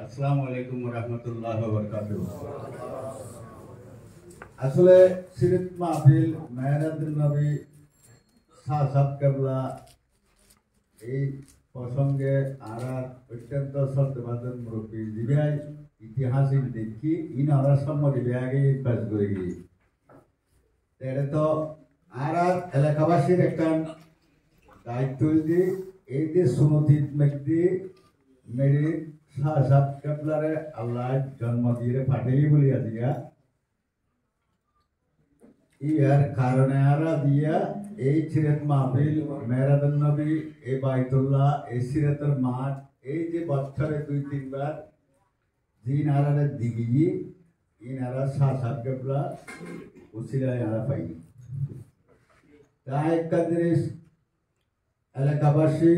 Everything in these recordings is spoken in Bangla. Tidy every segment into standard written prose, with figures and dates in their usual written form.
আসসালামু আলাইকুম ওয়া রাহমাতুল্লাহি ওয়া বারাকাতুহু। আসলে সিরাত মাহফিল মেহরাজুন নবী সাহাব কেবলা এই প্রসঙ্গে আর অত্যন্ত শ্রদ্ধাভাজন মুরব্বী দিবাই ইতিহাসিক দেখি ইনারা সম্মতি বিভাগে কাজ করে গিয়ে এটা তো আর এলাকাবাসীর একটা দায়িত্ব দিয়ে এই যে সুনতিত মেঘদি মেরি সাহাব কেবলারে আল্লাহ জন্ম দিয়ে পাঠিয়ে বলিয়া দিয়া ইয়ার কারণে আরা দিয়া এই সিরাত মাহফিল মেহরাজুন নবী এই বাইতুল্লাহ এই সিরাতের মাঠ এই যে বছরে 2-3 বার দিন আরারে দিগি ইনারা সাহাব কেবলা উসিলায় আরা পাই তাই একটা জিনিস এলাকাবাসী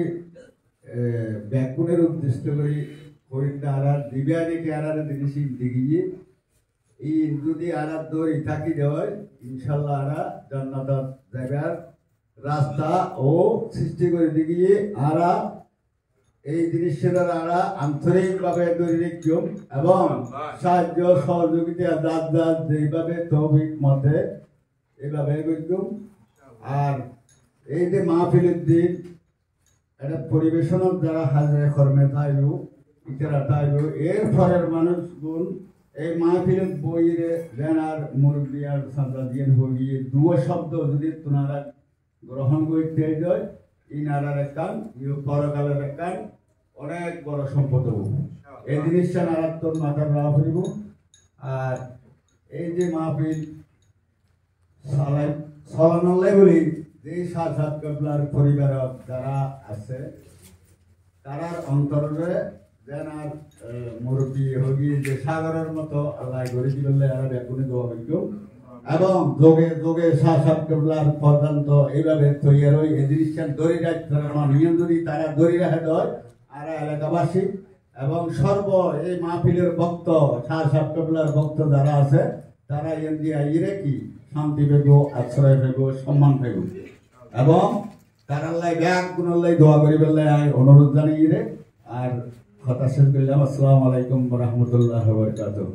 ব্যাকুণের উদ্দেশ্য করে হরিণটা আরার দিব্যানিকে আরারে জিনিস দিগিয়ে এই যদি আরা দৌড়ি থাকি দেওয়ায় ইনশাল্লাহ আরা জান্নাত জায়গার রাস্তা ও সৃষ্টি করে দিগিয়ে আরা এই জিনিসের আরা আন্তরিকভাবে দৈনিকম এবং সাহায্য সহযোগিতা দাঁত দাঁত যেইভাবে তৌফিক মতে এইভাবে করতাম। আর এই যে মাহফিলের দিন এটা পরিবেশনের যারা হাজারে কর্মে থাইব ইতারা থাইব এর ফলের মানুষগুন এই মাহফিলের বইরে জানার মুরব্বী আর সাদা দিয়ে হইয়ে দুও শব্দ যদি তোনারা গ্রহণ করতে যায় ইনারার একখান পরকালের একখান অনেক বড় সম্পদ হব এই জিনিসটা নারাত্মক মাথার রাখা করিব। আর এই যে মাহফিল সালানাল্লাহ বলি যে সাহাব কেবলার পরিবার যারা আছে তারার অন্তরে যেন আর মুরব্বী হগি যে সাগরের মতো আল্লাহ গড়ে দিলে আর বেকুনে দোয়া হইত এবং যোগে যোগে সাহাব কেবলার পর্যন্ত এইভাবে তৈরি হয় এই জিনিসটা দড়ি রাখতে নিয়ম যদি তারা দড়ি রাখে দেয় আর এলাকাবাসী এবং সর্ব এই মাহফিলের ভক্ত সাহাব কেবলার ভক্ত যারা আছে তারা এম দিয়ে আইরে কি শান্তি পেব আশ্রয় পেব সম্মান পেব এবং তার ব্যাগ গুণাল্লাই দোয়া করিবার অনুরোধ জানিয়ে আর কথা শেষ করলাম। আসসালামু আলাইকুম ওয়া রাহমাতুল্লাহি ওয়া বারাকাতুহু।